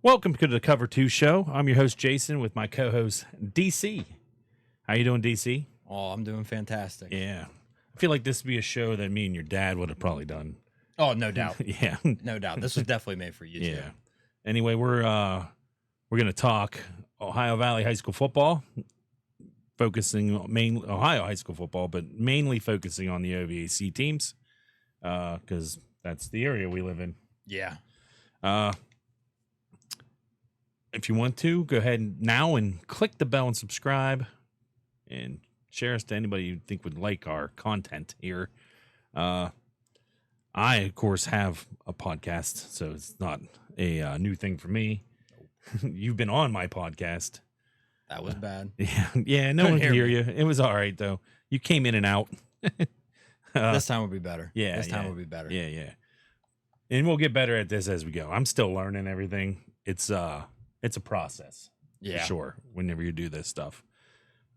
Welcome to the Cover 2 show. I'm your host, Jason, with my co-host, DC. How you doing, DC? Oh, I'm doing fantastic. Yeah. I feel like this would be a show that me and your dad would have probably done. Oh, no doubt. Yeah. No doubt. This was definitely made for you, Yeah. too. Anyway, we're going to talk Ohio Valley High School football, focusing on Ohio High School football, but mainly focusing on the OVAC teams because that's the area we live in. Yeah. If you want to, go ahead now and click the bell and subscribe and share us to anybody you think would like our content here. I, of course, have a podcast, so it's not a new thing for me. You've been on my podcast. That was bad. Yeah, no one could hear you. It was all right, though. You came in and out. This time will be better. Yeah. This time will be better. Yeah. And we'll get better at this as we go. I'm still learning everything. It's a process. Yeah. For sure, whenever you do this stuff.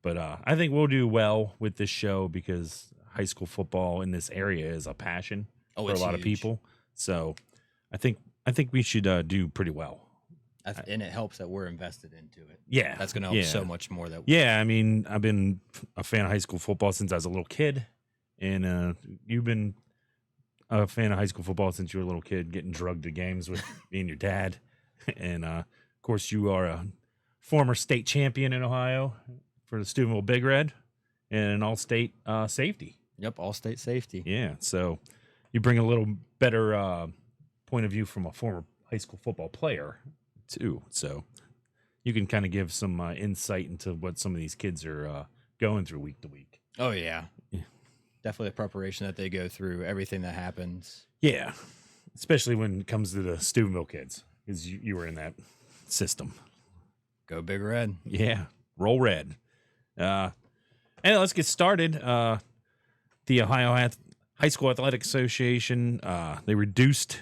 But I think we'll do well with this show because high school football in this area is a passion for a lot of people. So I think we should do pretty well. And it helps that we're invested into it. Yeah. That's going to help so much more. Yeah, I mean, I've been a fan of high school football since I was a little kid. And you've been a fan of high school football since you were a little kid, getting drugged to games with me and your dad. And, of course, you are a former state champion in Ohio for the Steubenville Big Red and an all-state safety. Yep, all-state safety. Yeah, so you bring a little better point of view from a former high school football player, too. So you can kind of give some insight into what some of these kids are going through week to week. Oh, yeah. Definitely the preparation that they go through, everything that happens. Yeah, especially when it comes to the Steubenville kids, because you were in that system. Go Big Red. Yeah, roll red. And let's get started. The Ohio High School Athletic Association, they reduced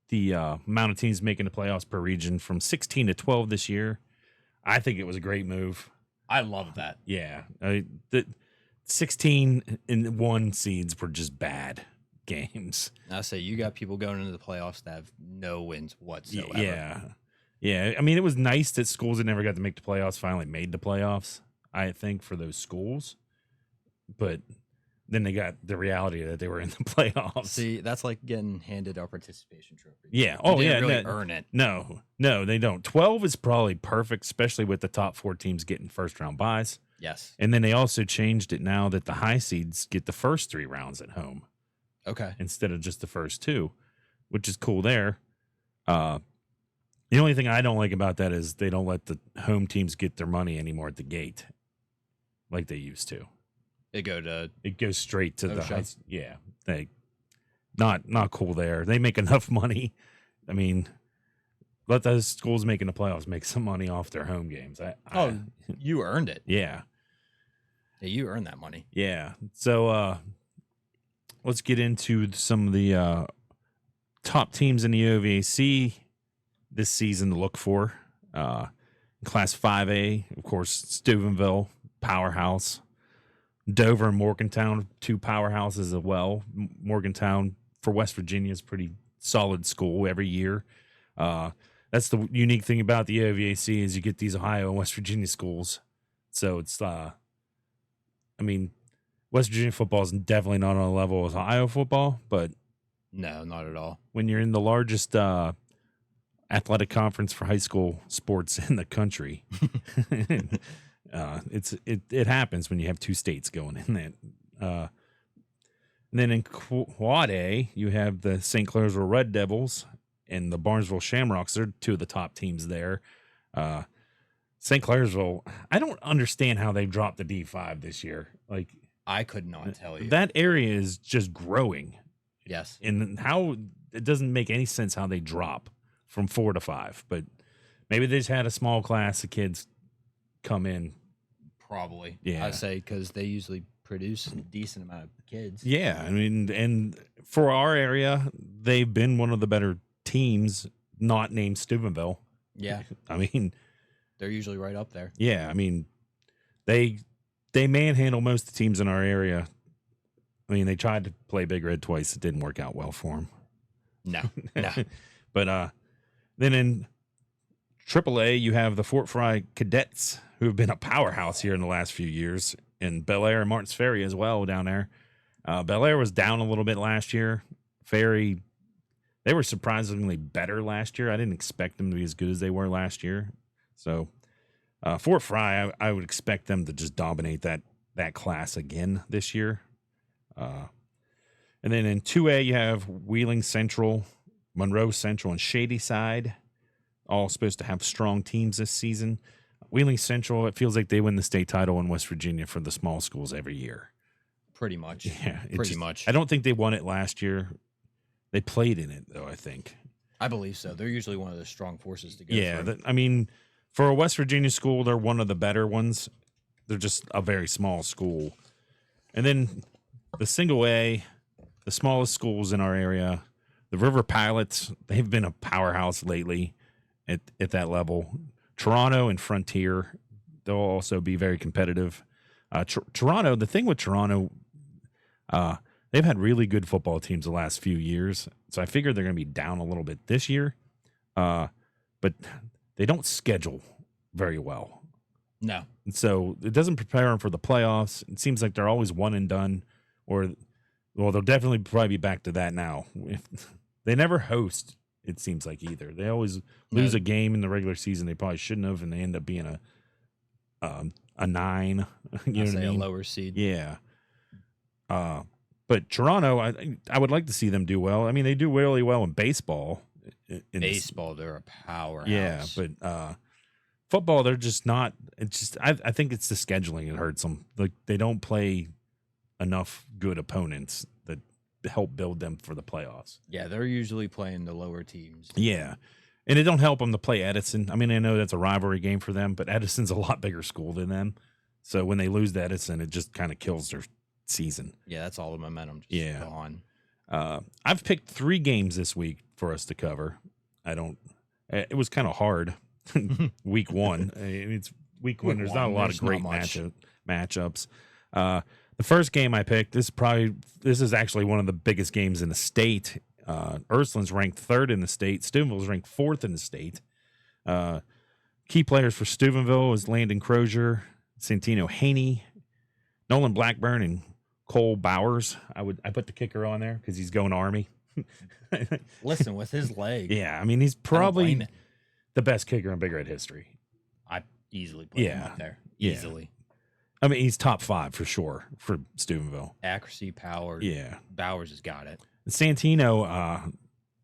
the amount of teams making the playoffs per region from 16 to 12 this year. I think it was a great move. I love that. Yeah. The 16 and 1 seeds were just bad games. I say you got people going into the playoffs that have no wins whatsoever. Yeah. I mean, it was nice that schools that never got to make the playoffs finally made the playoffs, I think, for those schools. But then they got the reality that they were in the playoffs. See, that's like getting handed our participation trophy. Yeah. You didn't really earn it. No, they don't. 12 is probably perfect, especially with the top 4 teams getting first-round buys. Yes. And then they also changed it now that the high seeds get the first 3 rounds at home. Okay. Instead of just the first 2, which is cool there. The only thing I don't like about that is they don't let the home teams get their money anymore at the gate like they used to. It goes straight to the high. Yeah. Not cool there. They make enough money. I mean, let those schools making the playoffs make some money off their home games. You earned it. Yeah. Yeah, you earned that money. Yeah. So let's get into some of the top teams in the OVAC this season to look for. Class 5A, of course, Steubenville, powerhouse. Dover and Morgantown, 2 powerhouses as well. Morgantown for West Virginia is pretty solid school every year. That's the unique thing about the OVAC is you get these Ohio and West Virginia schools. So it's, West Virginia football is definitely not on a level with Ohio football, but no, not at all. When you're in the largest athletic conference for high school sports in the country, it happens when you have 2 states going in that. And then in Quad A, you have the St. Clairsville Red Devils and the Barnesville Shamrocks. They're 2 of the top teams there. St. Clairsville, I don't understand how they've dropped the D5 this year. Like, I could not tell you. That area is just growing. Yes. And how it doesn't make any sense how they drop from 4 to 5. But maybe they just had a small class of kids come in. Probably. Yeah. I say because they usually produce a decent amount of kids. Yeah. I mean, and for our area, they've been one of the better teams not named Steubenville. Yeah. I mean, they're usually right up there. Yeah. I mean, they manhandle most of the teams in our area. I mean, they tried to play Big Red twice. It didn't work out well for them. No. But then in AAA, you have the Fort Frye Cadets, who have been a powerhouse here in the last few years, and Bel Air and Martins Ferry as well down there. Bel Air was down a little bit last year. Ferry, they were surprisingly better last year. I didn't expect them to be as good as they were last year. So Fort Frye, I would expect them to just dominate that class again this year. And then in 2A, you have Wheeling Central, Monroe Central, and Shadyside, all supposed to have strong teams this season. Wheeling Central, it feels like they win the state title in West Virginia for the small schools every year. Pretty much. Yeah, pretty much. I don't think they won it last year. They played in it, though, I think. I believe so. They're usually one of the strong forces to go through. I mean, for a West Virginia school, they're one of the better ones. They're just a very small school. And then the single A, the smallest schools in our area, the River Pilots, they've been a powerhouse lately at that level. Toronto and Frontier, they'll also be very competitive. Toronto, the thing with Toronto, they've had really good football teams the last few years, so I figure they're going to be down a little bit this year. But they don't schedule very well. No. And so it doesn't prepare them for the playoffs. It seems like they're always one and done, or, well, they'll definitely probably be back to that now. They never host, it seems like, either. They always lose a game in the regular season they probably shouldn't have, and they end up being a 9. You know what I mean? A lower seed. Yeah. But Toronto, I would like to see them do well. I mean, they do really well in baseball. Baseball, they're a powerhouse. Yeah, but football, they're just not. It's just I think it's the scheduling that hurts them. Like, they don't play enough good opponents that help build them for the playoffs. Yeah, they're usually playing the lower teams. Yeah, and it don't help them to play Edison. I mean, I know that's a rivalry game for them, but Edison's a lot bigger school than them. So when they lose to Edison, it just kind of kills their season. Yeah, that's all the momentum just gone. I've picked 3 games this week for us to cover. It was kind of hard. Week 1. It's week 1. There's not a lot of great matchups. The first game I picked, this is actually one of the biggest games in the state. Ursuline's ranked 3rd in the state. Steubenville's ranked 4th in the state. Key players for Steubenville is Landon Crozier, Santino Haney, Nolan Blackburn, and Cole Bowers. I put the kicker on there because he's going Army. Listen, with his leg. Yeah, I mean, he's probably the best kicker in Big Red history. I easily put him up there. Easily. I mean, he's top 5 for sure for Steubenville. Accuracy, power. Yeah. Bowers has got it. Santino,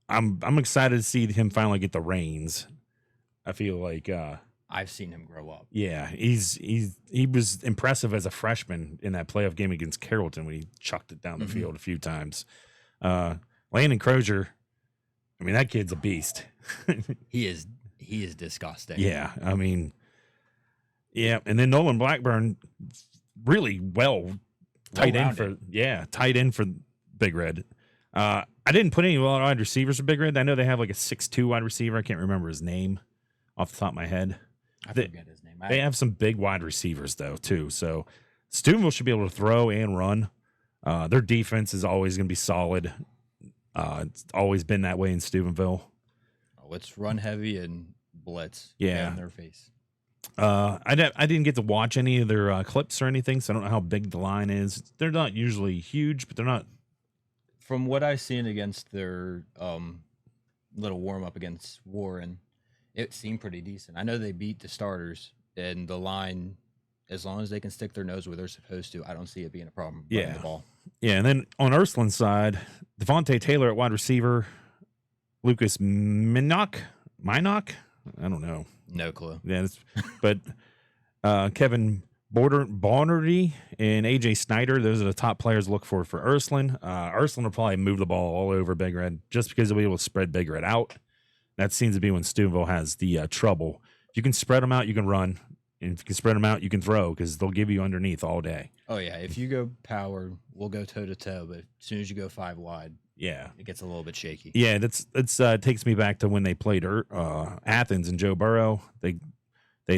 I'm excited to see him finally get the reins. I feel like I've seen him grow up. Yeah, he was impressive as a freshman in that playoff game against Carrollton when he chucked it down the field a few times. Landon Crozier, I mean, that kid's a beast. He is disgusting. Yeah, I mean, yeah, and then Nolan Blackburn, really tight end for Big Red. I didn't put any wide receivers for Big Red. I know they have like a 6'2" wide receiver. I can't remember his name off the top of my head. I forget his name. They have some big wide receivers, though, too. So Steubenville should be able to throw and run. Their defense is always going to be solid. It's always been that way in Steubenville. Oh, it's run heavy and blitz. Yeah. In their face. I didn't get to watch any of their clips or anything, so I don't know how big the line is. They're not usually huge, but they're not. From what I've seen against their little warm-up against Warren, it seemed pretty decent. I know they beat the starters, and the line, as long as they can stick their nose where they're supposed to, I don't see it being a problem running the ball. Yeah, and then on Ursuline's side, Devontae Taylor at wide receiver, Lucas Minock? I don't know. No clue. Yeah, but Kevin Bonnerty and A.J. Snyder, those are the top players to look for Ursuline. Ursuline will probably move the ball all over Big Red just because they'll be able to spread Big Red out. That seems to be when Steubenville has the trouble. If you can spread them out, you can run. And if you can spread them out, you can throw because they'll give you underneath all day. Oh, yeah. If you go power, we'll go toe-to-toe. But as soon as you go 5 wide, it gets a little bit shaky. Yeah, that's takes me back to when they played Athens and Joe Burrow. They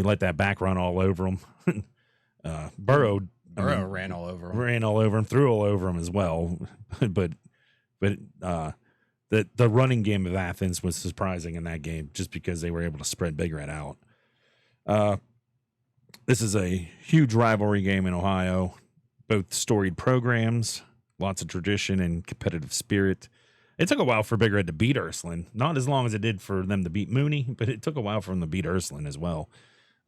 let that back run all over them. Burrow ran all over him. Ran all over him, threw all over him as well. but the running game of Athens was surprising in that game just because they were able to spread Big Red out. This is a huge rivalry game in Ohio. Both storied programs, lots of tradition and competitive spirit. It took a while for Big Red to beat Ursuline. Not as long as it did for them to beat Mooney, but it took a while for them to beat Ursuline as well.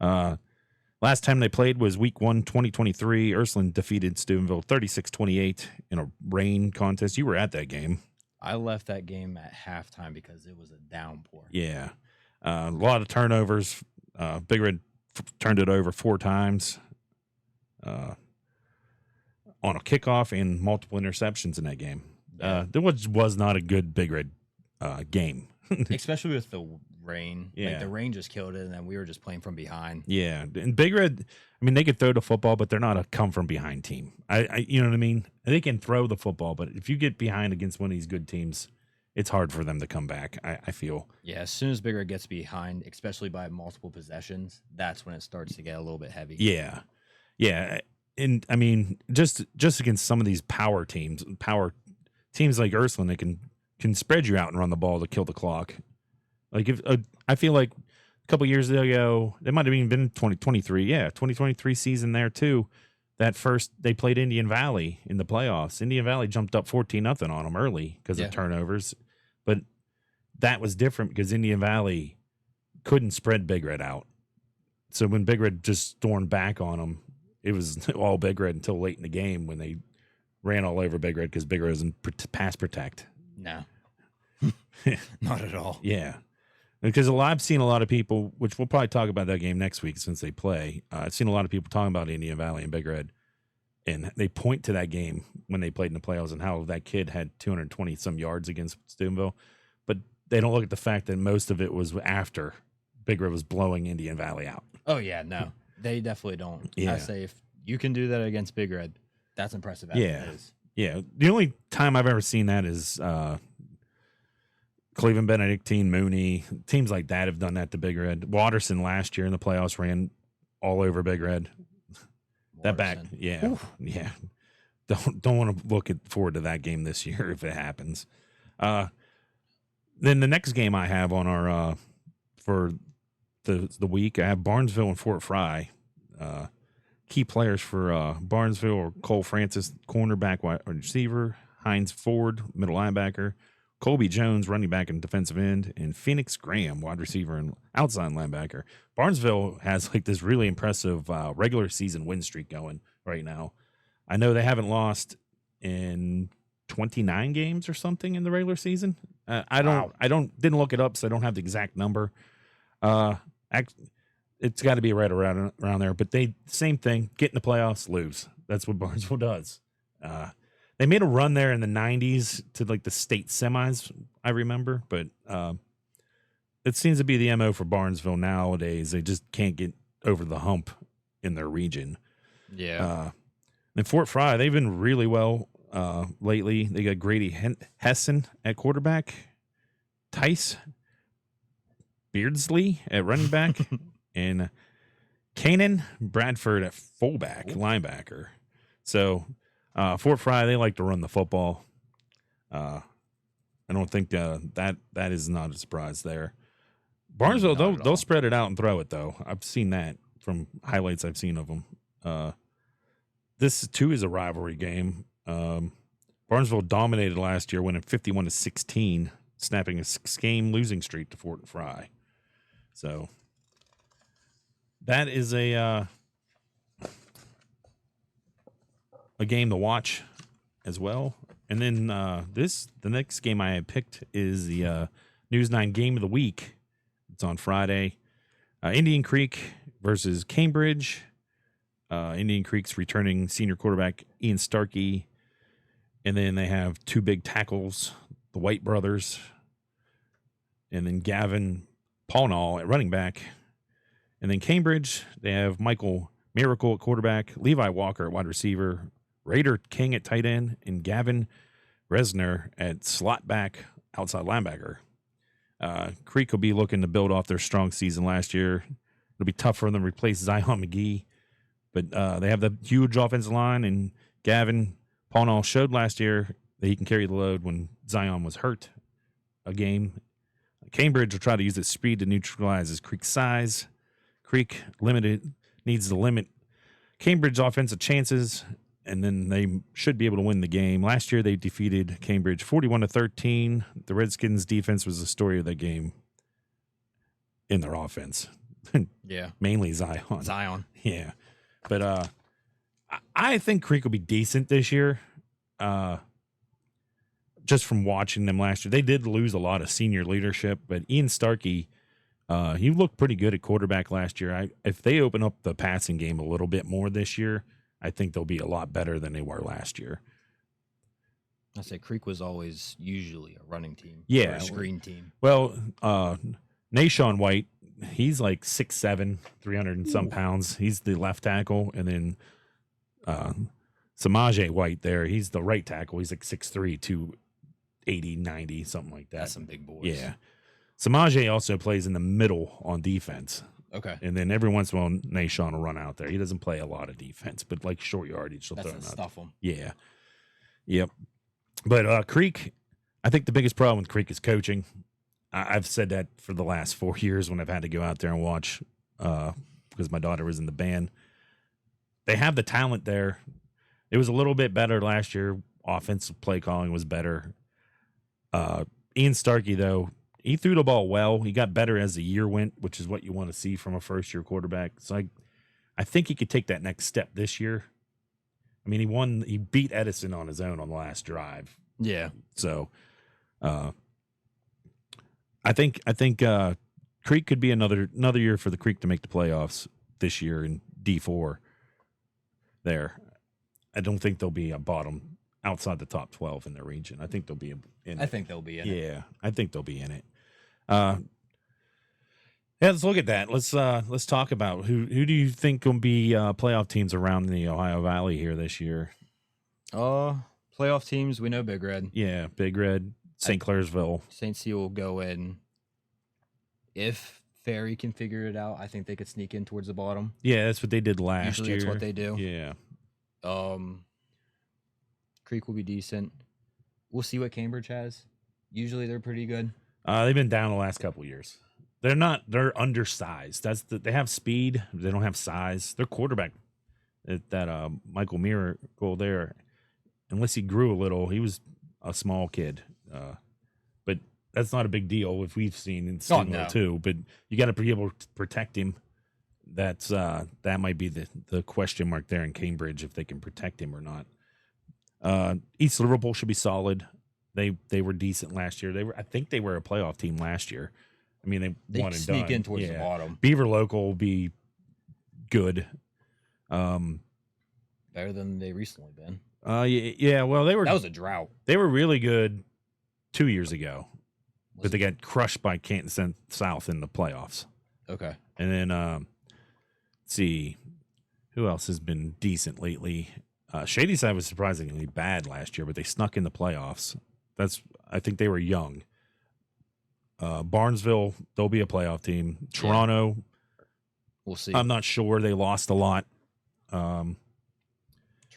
Last time they played was week 1, 2023. Ursuline defeated Steubenville 36-28 in a rain contest. You were at that game. I left that game at halftime because it was a downpour. Yeah. A lot of turnovers. Big Red turned it over 4 times on a kickoff and multiple interceptions in that game. There was not a good Big Red game. Especially with the rain. Yeah. Like the rain just killed it, and then we were just playing from behind. Yeah. And Big Red, I mean, they could throw the football, but they're not a come-from-behind team. You know what I mean? They can throw the football, but if you get behind against one of these good teams, it's hard for them to come back, I feel. Yeah, as soon as Big Red gets behind, especially by multiple possessions, that's when it starts to get a little bit heavy. Yeah. Yeah. And, I mean, just against some of these power teams like Ursuline, they can spread you out and run the ball to kill the clock. Like, if I feel like a couple years ago, it might have even been 2023. Yeah, 2023 season there, too. That first, they played Indian Valley in the playoffs. Indian Valley jumped up 14-0 on them early because of turnovers. But that was different because Indian Valley couldn't spread Big Red out. So when Big Red just stormed back on them, it was all Big Red until late in the game when they ran all over Big Red because Big Red doesn't pass protect. No. Not at all. Yeah. Because I've seen a lot of people, which we'll probably talk about that game next week since they play. I've seen a lot of people talking about Indian Valley and Big Red, and they point to that game when they played in the playoffs and how that kid had 220-some yards against Steubenville. But they don't look at the fact that most of it was after Big Red was blowing Indian Valley out. Oh, yeah, no. They definitely don't. Yeah. I say if you can do that against Big Red, that's impressive. As it is. Yeah. The only time I've ever seen that is Cleveland Benedictine, Mooney, teams like that have done that to Big Red. Watterson last year in the playoffs ran all over Big Red. That back, yeah. Oof. Yeah. Don't want to look forward to that game this year if it happens. Then the next game I have on our for the week, I have Barnesville and Fort Frye. Key players for Barnesville are Cole Francis, cornerback, wide receiver, Hines Ford, middle linebacker, Colby Jones, running back and defensive end, and Phoenix Graham, wide receiver and outside linebacker. Barnesville has like this really impressive regular season win streak going right now. I know they haven't lost in 29 games or something in the regular season. Didn't look it up, so I don't have the exact number. It's got to be right around there. But same thing, get in the playoffs, lose. That's what Barnesville does. They made a run there in the 90s to like the state semis, I remember. But it seems to be the MO for Barnesville nowadays. They just can't get over the hump in their region. Yeah. And Fort Frye, they've been really well lately. They got Grady Hessen at quarterback, Tice Beardsley at running back, and Kanan Bradford at fullback, linebacker. So Fort Frye, they like to run the football. I don't think that is not a surprise there. Barnesville, they'll spread it out and throw it, though. I've seen that from highlights I've seen of them. This, too, is a rivalry game. Barnesville dominated last year, winning 51-16, snapping a 6-game losing streak to Fort Frye. So that is a game to watch as well. And then the next game I had picked is the News 9 Game of the Week. It's on Friday. Indian Creek versus Cambridge. Indian Creek's returning senior quarterback Ian Starkey. And then they have 2 big tackles, the White brothers. And then Gavin Paulnall at running back. And then Cambridge, they have Michael Miracle at quarterback, Levi Walker at wide receiver, Raider King at tight end, and Gavin Resner at slot back, outside linebacker. Creek will be looking to build off their strong season last year. It'll be tough for them to replace Zion McGee, but they have the huge offensive line, and Gavin Paulnall showed last year that he can carry the load when Zion was hurt. a game. Cambridge will try to use its speed to neutralize his Creek's size. Creek needs to limit Cambridge's offensive chances, and then they should be able to win the game. Last year, they defeated Cambridge 41-13. The Redskins' defense was the story of the game in their offense. Yeah. Mainly Zion. Yeah. But I think Creek will be decent this year. Just from watching them last year. They did lose a lot of senior leadership, but Ian Starkey, he looked pretty good at quarterback last year. If they open up the passing game a little bit more this year, I think they'll be a lot better than they were last year. I say Creek was always usually a running team. Yeah. Or a screen team. Well, Nashawn White, he's like 6'7", 300 and some pounds. He's the left tackle. And then Samaje White there, he's the right tackle. He's like 6'3", 280, 90, something like that. That's some big boys. Yeah. Samaje also plays in the middle on defense. Okay. And then every once in a while, Nashawn will run out there. He doesn't play a lot of defense, but like short yardage, he'll throw him out. Stuff him. Yeah. Yep. But Creek, I think the biggest problem with Creek is coaching. I've said that for the last 4 years when I've had to go out there and watch because my daughter was in the band. They have the talent there. It was a little bit better last year. Offensive play calling was better. Ian Starkey, though, he threw the ball well. He got better as the year went, which is what you want to see from a first-year quarterback. So I think he could take that next step this year. I mean, he beat Edison on his own on the last drive. Yeah. So I think Creek could be another year for the Creek to make the playoffs this year in D4 there. I don't think they'll be a bottom outside the top 12 in their region. I think they'll be in it. I think they'll be in it. Yeah, I think they'll be in it. Yeah, let's look at that. Let's talk about who do you think will be playoff teams around the Ohio Valley here this year? Playoff teams, we know Big Red. Yeah, Big Red, St. Clairsville. St. C will go in. If Ferry can figure it out, I think they could sneak in towards the bottom. Yeah, that's what they did last Usually year. that's what they do. Yeah. Creek will be decent. We'll see what Cambridge has. Usually they're pretty good. They've been down the last couple of years. They're undersized. They have speed. They don't have size. Their quarterback, that Michael Miracle there, unless he grew a little, he was a small kid. But that's not a big deal if we've seen in Steubenville too. But you got to be able to protect him. That might be the question mark there in Cambridge, if they can protect him or not. East Liverpool should be solid. They were decent last year. I think they were a playoff team last year. I mean, they won and done. Sneak in towards the bottom. Beaver Local will be good. Better than they recently been. Yeah. Well, that was a drought. They were really good 2 years ago, but they got crushed by Canton South in the playoffs. Okay. And then let's see who else has been decent lately. Shadyside was surprisingly bad last year, but they snuck in the playoffs. I think they were young. Barnesville, they'll be a playoff team. Toronto, we'll see. I'm not sure. They lost a lot. Toronto,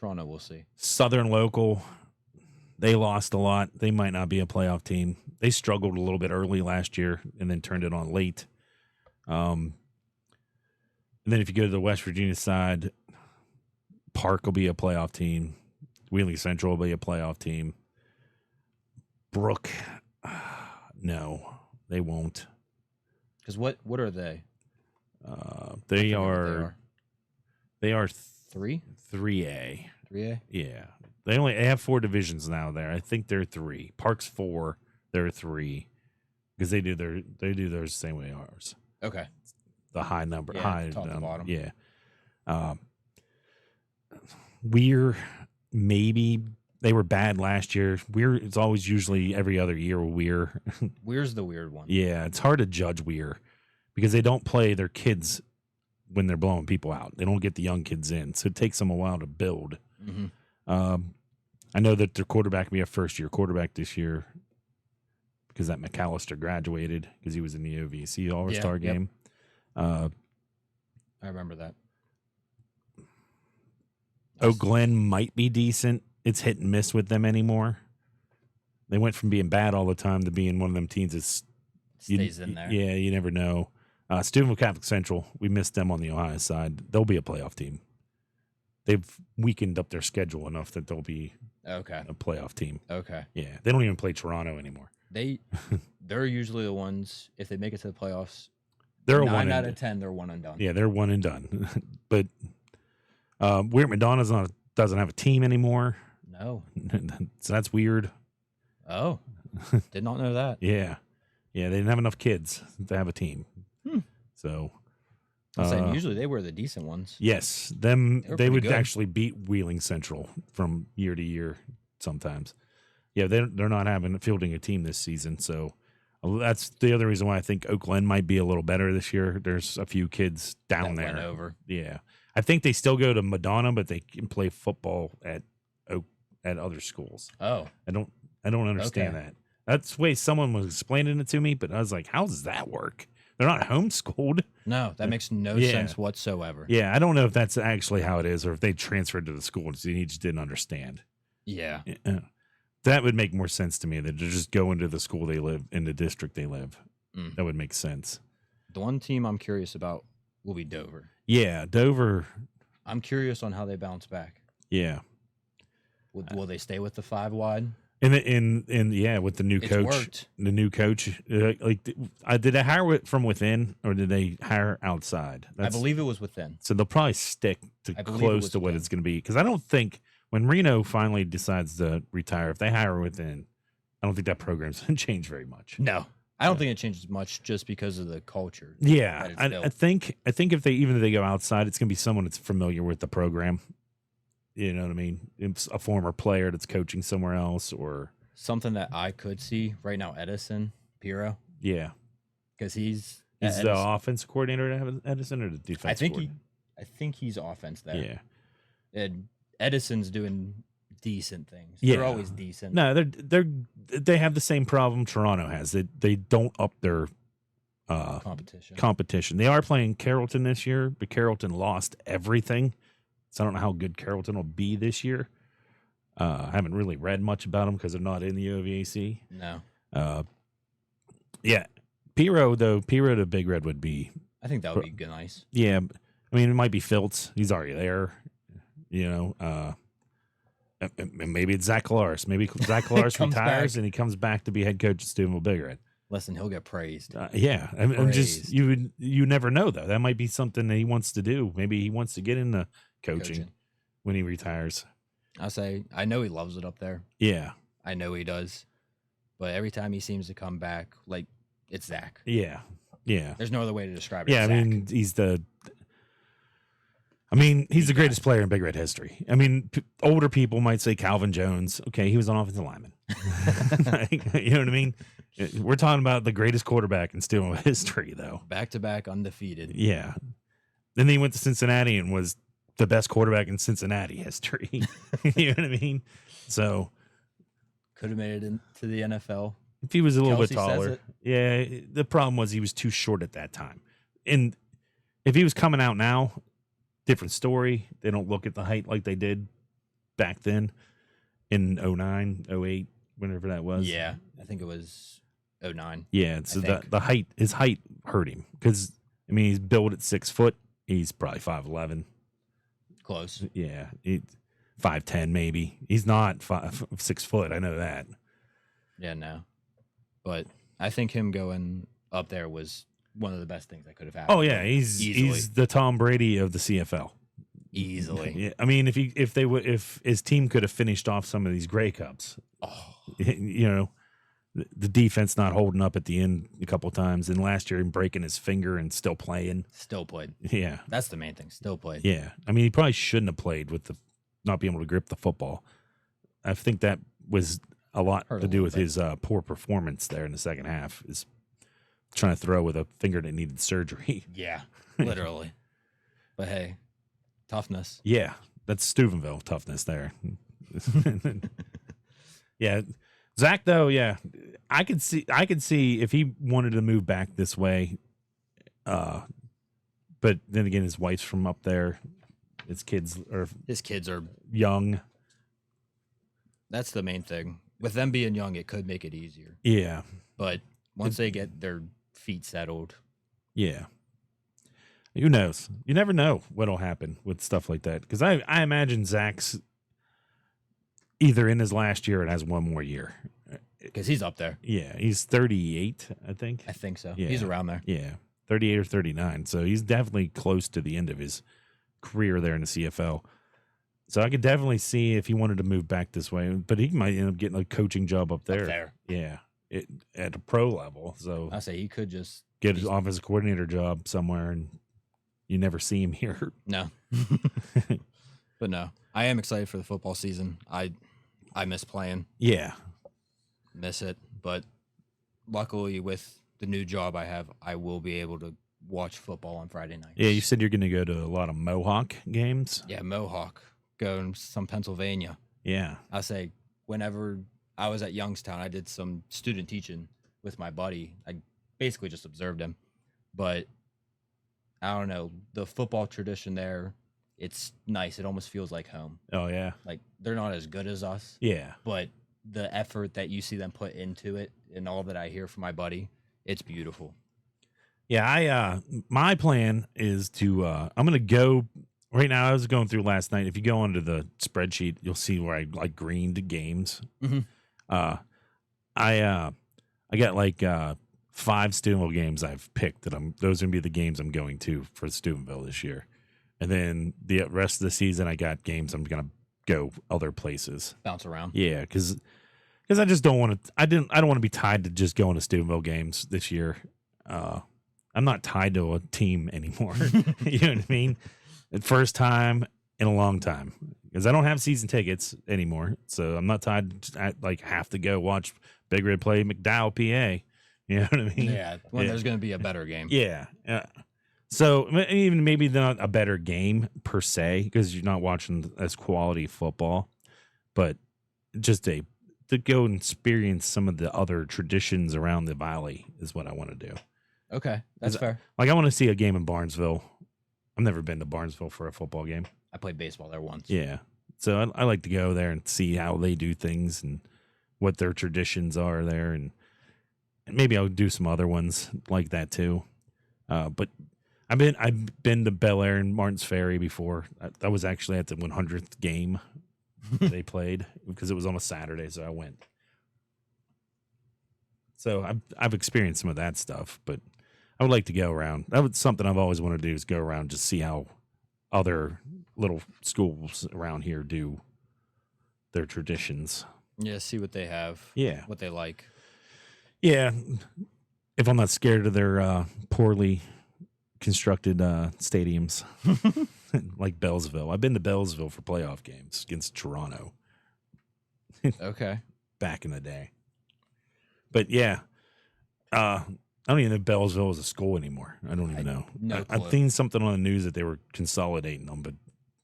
we'll see. Southern Local, they lost a lot. They might not be a playoff team. They struggled a little bit early last year and then turned it on late. And then if you go to the West Virginia side, Park will be a playoff team. Wheeling Central will be a playoff team. Brook, no, they won't. Because what are they? They are 3? 3A. 3A? Yeah. They have 4 divisions now there. I think they're 3. Park's 4, they're 3. Because they do theirs the same way ours. Okay. The high number. Yeah, high top to bottom. Yeah. Weir, maybe. They were bad last year. Weir, it's always usually every other year Weir. Weir's the weird one. Yeah, it's hard to judge Weir because they don't play their kids when they're blowing people out. They don't get the young kids in, so it takes them a while to build. Mm-hmm. I know that their quarterback will be a first-year quarterback this year because that McAllister graduated because he was in the OVC All-Star game. I remember that. Oak Glen might be decent. It's hit and miss with them anymore. They went from being bad all the time to being one of them teams that's Stays in there. Yeah, you never know. Steubenville Catholic Central, we missed them on the Ohio side. They'll be a playoff team. They've weakened up their schedule enough that they'll be Okay. a playoff team. Okay. Yeah, they don't even play Toronto anymore. They're usually the ones, if they make it to the playoffs, They're a 9 one out and, of 10, they're one and done. Yeah, they're one and done. But Weird Madonna's doesn't have a team anymore. No. So that's weird. Oh. Did not know that. Yeah. Yeah, they didn't have enough kids to have a team. So I'm saying usually they were the decent ones. yes, They were they pretty would good. actually beat Wheeling Central from year to year sometimes. Yeah, they're not fielding a team this season, so that's the other reason why I think Oak Glen might be a little better this year. There's a few kids down That there. went over. Yeah, I think they still go to Madonna, but they can play football at other schools. Oh. I don't understand that. That's the way someone was explaining it to me, but I was like, how does that work? They're not homeschooled. No, that makes no Yeah. sense whatsoever. Yeah, I don't know if that's actually how it is or if they transferred to the school and he just didn't understand. Yeah. That would make more sense to me than to just go into the school they live, in the district they live. Mm. That would make sense. The one team I'm curious about will be Dover. Yeah, Dover. I'm curious on how they bounce back. Yeah. Will they stay with the 5 wide? And yeah, with the new It's coach, worked. Did they hire from within or did they hire outside? I believe it was within. So they'll probably stick to I believe it close was to what within. it's going to be. Because I don't think when Reno finally decides to retire, if they hire within, I don't think that program's going to change very much. No. I don't think it changes much just because of the culture. Yeah, that it's I built. think if they go outside, it's going to be someone that's familiar with the program. You know what I mean? It's a former player that's coaching somewhere else, or Something that I could see right now, Edison Piro, yeah, because he's is the Edison- offense coordinator at Edison or the defense? I think he's offense there. Yeah, And Edison's doing decent things. Yeah. They're always decent. no, they have the same problem Toronto has. They don't up their competition. They are playing Carrollton this year, but Carrollton lost everything, so I don't know how good Carrollton will be this year. I haven't really read much about them because they're not in the OVAC. No. Yeah, Piro to Big Red would be. I think that would be good, nice. Yeah, I mean it might be Filtz. He's already there. You know, and maybe it's Zach Kalaris. Maybe Zach Kalaris Comes retires back. and he comes back to be head coach at Steubenville Big Red. Listen, he'll get praised. Yeah, I'm just Praised. you never know though. That might be something that he wants to do. Maybe he wants to get into coaching. When he retires. I know he loves it up there. Yeah, I know he does. But every time he seems to come back, like, it's Zach. yeah. There's no other way to describe it. Yeah, I Zach. mean, he's the greatest player in Big Red history. I mean, older people might say Calvin Jones. Okay, he was an offensive lineman. You know what I mean? We're talking about the greatest quarterback in Steubenville history, though. Back-to-back undefeated. Yeah. Then he went to Cincinnati and was the best quarterback in Cincinnati history. You know what I mean? So Could have made it into the NFL. if he was a little bit Kelsey says taller, it. yeah. The problem was he was too short at that time. And if he was coming out now, different story. They don't look at the height like they did back then in 09, 08, whenever that was. Yeah, I think it was 09. Yeah, so think. the height, his height hurt him because I mean he's built at 6 foot. He's probably 5'11". Close. Yeah, 5'10" maybe. He's not 6 foot. I know that. Yeah, no. But I think him going up there was one of the best things that could have happened. Oh yeah, he's the Tom Brady of the CFL. Easily. Yeah, I mean if his team could have finished off some of these Grey Cups, Oh, you know, the defense not holding up at the end a couple of times, and last year him breaking his finger and still playing. still played. Yeah, That's the main thing. Still played. yeah. I mean, he probably shouldn't have played with the not being able to grip the football. I think that was a lot Hurt a to do little with bit. his poor performance there in the second half. Is trying to throw with a finger that needed surgery. Yeah, literally. But hey, toughness. Yeah, that's Steubenville toughness there. Yeah, Zach though, yeah, I could see if he wanted to move back this way. But then again, his wife's from up there. His kids are His kids are. young. That's the main thing. with them being young, it could make it easier. Yeah. But once they get their feet settled, Yeah. Who knows? You never know what'll happen with stuff like that. Because I imagine Zach's either in his last year or has one more year. because he's up there. Yeah. He's 38, I think. I think so. Yeah. He's around there. Yeah. 38 or 39. So he's definitely close to the end of his career there in the CFL. So I could definitely see if he wanted to move back this way, but he might end up getting a coaching job up there. Yeah. At a pro level. So I say he could just get his offensive coordinator job somewhere and you never see him here. no. But no, I am excited for the football season. I miss playing. Yeah. Miss it, but luckily with the new job I have, I will be able to watch football on Friday nights. Yeah, you said you're going to go to a lot of Mohawk games. Yeah, Mohawk, go to some Pennsylvania. Yeah. I say whenever I was at Youngstown, I did some student teaching with my buddy. I basically just observed him, but I don't know, the football tradition there, it's nice. It almost feels like home. Oh, yeah. Like they're not as good as us, Yeah. but the effort that you see them put into it and all that I hear from my buddy, it's beautiful. Yeah, my plan is to I'm going to go right now. I was going through last night. If you go onto the spreadsheet, you'll see where I like greened games. Mhm. I got like 5 Steubenville games I've picked that those are going to be the games I'm going to for Steubenville this year. And then the rest of the season I got games I'm going to go other places. Bounce around. Yeah, cuz I just don't want to I don't want to be tied to just going to Steubenville games this year. I'm not tied to a team anymore. You know what I mean? The first time in a long time because I don't have season tickets anymore. So I'm not tied to, I have to go watch Big Red play McDowell, PA. You know what I mean? Yeah, when there's going to be a better game. Yeah. So even maybe not a better game per se because you're not watching as quality football, but just to go and experience some of the other traditions around the valley is what I want to do. Okay, that's fair. Like I want to see a game in Barnesville. I've never been to Barnesville for a football game. I played baseball there once. Yeah. So I like to go there and see how they do things and what their traditions are there. And maybe I'll do some other ones like that too. But I've been to Bel Air and Martins Ferry before. I was actually at the 100th game they played because it was on a Saturday. So I went. So I've experienced some of that stuff, but I would like to go around. That was something I've always wanted to do is go around, just see how other little schools around here do their traditions. Yeah, see what they have. Yeah. What they like. Yeah. If I'm not scared of their poorly constructed stadiums like Bellsville. I've been to Bellsville for playoff games against Toronto. Okay. Back in the day. But yeah, I don't even know if Bellsville is a school anymore. I don't even know. No I've clue. seen something on the news that they were consolidating them,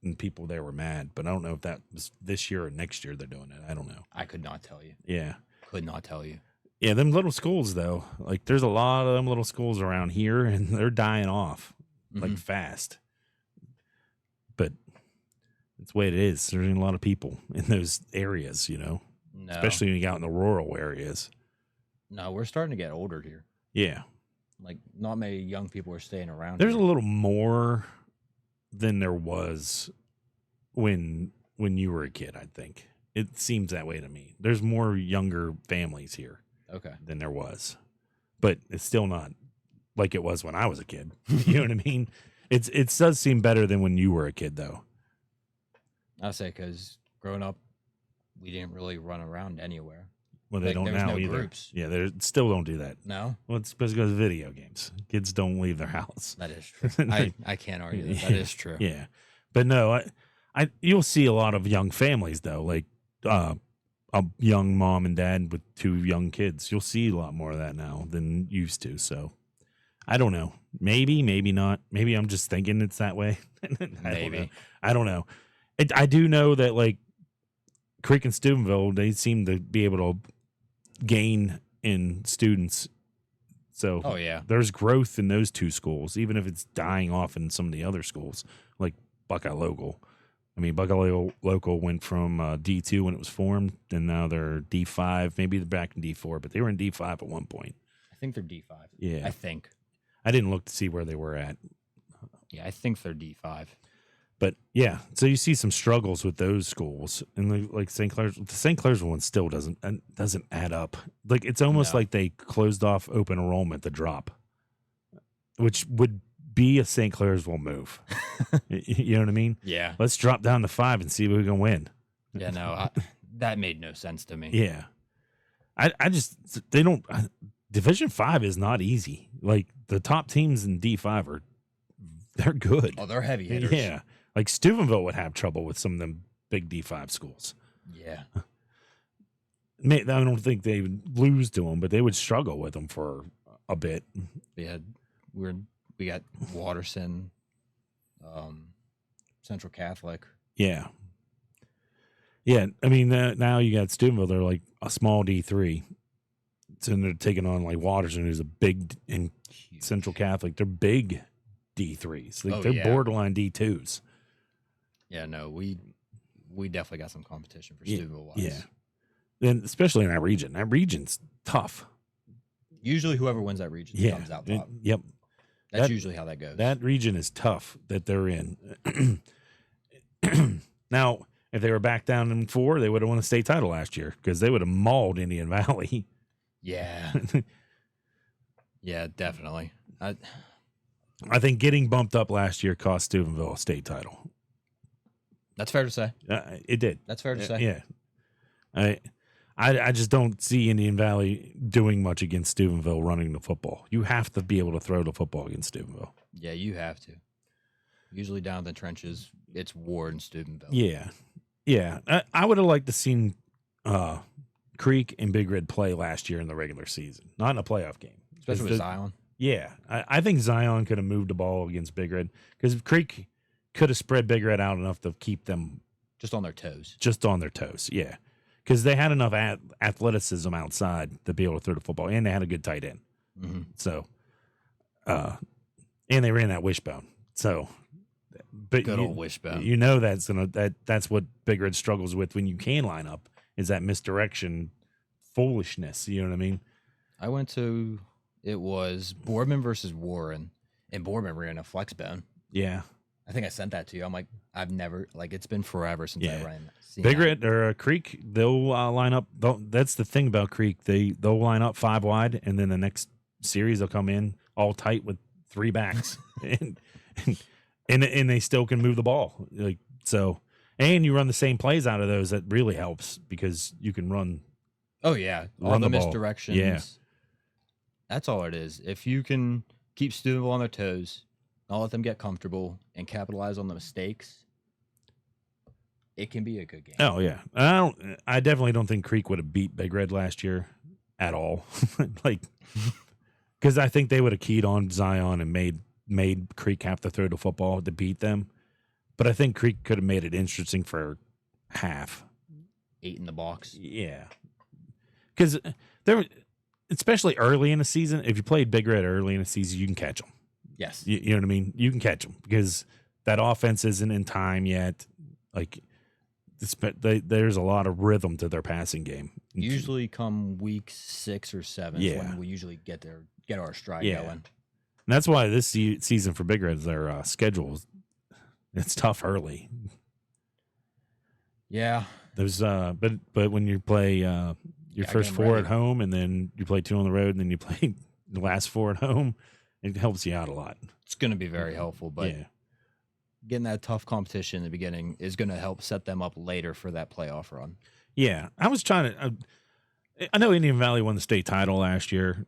and people there were mad. But I don't know if that was this year or next year they're doing it. I don't know. I could not tell you. Yeah. Could not tell you. Yeah, them little schools, though. Like, there's a lot of them little schools around here, and they're dying off, like, fast. But it's the way it is. There's a lot of people in those areas, you know, No. especially when you get out in the rural areas. No, we're starting to get older here. Yeah. Like, not many young people are staying around. There's a here. little more than there was when you were a kid, I think. It seems that way to me. There's more younger families here Okay. than there was. But it's still not like it was when I was a kid. You know what I mean? It does seem better than when you were a kid, though. I say because growing up, we didn't really run around anywhere. Well, they Like, don't there was now no either. groups. Yeah, they still don't do that. No, Well, it's because of video games. Kids don't leave their house. that is true. I can't argue that. That is true. Yeah, but no, I you'll see a lot of young families though, like a young mom and dad with 2 young kids. You'll see a lot more of that now than used to. So I don't know. Maybe not. Maybe I'm just thinking it's that way. Maybe. I don't know. I do know that like Creek and Steubenville, they seem to be able to gain in students. So Oh yeah. there's growth in those 2 schools, even if it's dying off in some of the other schools, like Buckeye Local. I mean, Buckeye Local went from D2 when it was formed, and now they're D5. Maybe they're back in D4, but they were in D5 at one point. I think they're D5. Yeah. I think. I didn't look to see where they were at. Yeah, I think they're D5. But, yeah, so you see some struggles with those schools. And, like St. Clair's, the St. Clair's one still doesn't add up. Like, it's almost like they closed off open enrollment to drop, which would be a St. Clairsville move. You know what I mean? Yeah. Let's drop down to 5 and see if we can win. Yeah, no, that made no sense to me. Yeah. I just, they don't, Division 5 is not easy. Like, the top teams in D5 they're good. Oh, they're heavy hitters. Yeah. Like, Steubenville would have trouble with some of them big D5 schools. Yeah. I don't think they would lose to them, but they would struggle with them for a bit. We got Waterson, Central Catholic. Yeah. Yeah. I mean, now you got Steubenville. They're like a small D3. So they're taking on like Waterson, who's a big in Central Catholic. They're big D3s. Like, they're borderline D2s. Yeah, no, we definitely got some competition for Steubenville. Yeah. And especially in that region. That region's tough. Usually whoever wins that region comes out top. Yep. That's usually how that goes. That region is tough that they're in. Now, if they were back down in 4, they would have won a state title last year because they would have mauled Indian Valley. Yeah. Yeah, definitely. I think getting bumped up last year cost Steubenville a state title. That's fair to say. It did. That's fair to say. Yeah. I just don't see Indian Valley doing much against Steubenville running the football. You have to be able to throw the football against Steubenville. Yeah, you have to. Usually down in the trenches, it's Ward and Steubenville. Yeah. Yeah. I would have liked to seen Creek and Big Red play last year in the regular season, not in a playoff game. Especially with Zion. Yeah. I think Zion could have moved the ball against Big Red because Creek could have spread Big Red out enough to keep them just on their toes. Yeah. Because they had enough athleticism outside to be able to throw the football, and they had a good tight end. Mm-hmm. So, and they ran that wishbone. So, but good old wishbone. You know that's what Big Red struggles with when you can line up is that misdirection foolishness. You know what I mean? I went to it was Boardman versus Warren, and Boardman ran a flex bone. Yeah. I think I sent that to you. I'm like, I've never, like, it's been forever since I ran. Big Red or Creek, they'll line up. That's the thing about Creek. They'll line up 5 wide, and then the next series they'll come in all tight with 3 backs, and they still can move the ball. Like so, and you run the same plays out of those. That really helps because you can run. Oh yeah, all the misdirections. Yeah, that's all it is. If you can keep Steubenville on their toes, not let them get comfortable, and capitalize on the mistakes, it can be a good game. Oh yeah, I definitely don't think Creek would have beat Big Red last year at all. Like, because I think they would have keyed on Zion and made Creek have to throw the football to beat them. But I think Creek could have made it interesting for half. 8 in the box. Yeah, because especially early in the season, if you played Big Red early in the season, you can catch them. Yes. You know what I mean? You can catch them because that offense isn't in time yet. Like, there's a lot of rhythm to their passing game. Usually come week 6 or 7 when we usually get our stride going. And that's why this season for Big Reds, their schedule, it's tough early. Yeah. There's but when you play your first 4 at home and then you play 2 on the road and then you play the last 4 at home, it helps you out a lot. It's going to be very helpful, but getting that tough competition in the beginning is going to help set them up later for that playoff run. Yeah, I was trying to. I know Indian Valley won the state title last year,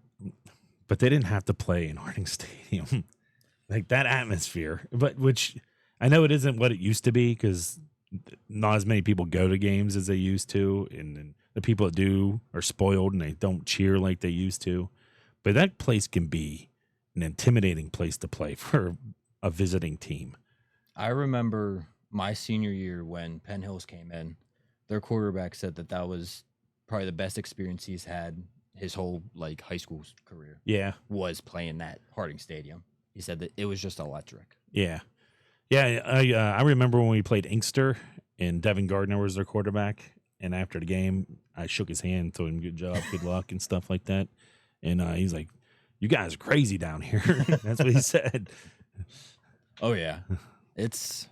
but they didn't have to play in Harding Stadium, like that atmosphere. But which I know it isn't what it used to be because not as many people go to games as they used to, and the people that do are spoiled and they don't cheer like they used to. But that place can be an intimidating place to play for a visiting team. I remember my senior year when Penn Hills came in, their quarterback said that was probably the best experience he's had his whole high school career. Yeah. Was playing that Harding Stadium. He said that it was just electric. Yeah. Yeah, I remember when we played Inkster and Devin Gardner was their quarterback. And after the game, I shook his hand, told him good job, good luck, and stuff like that. And he's like, "You guys are crazy down here." That's what he said. Oh yeah, it's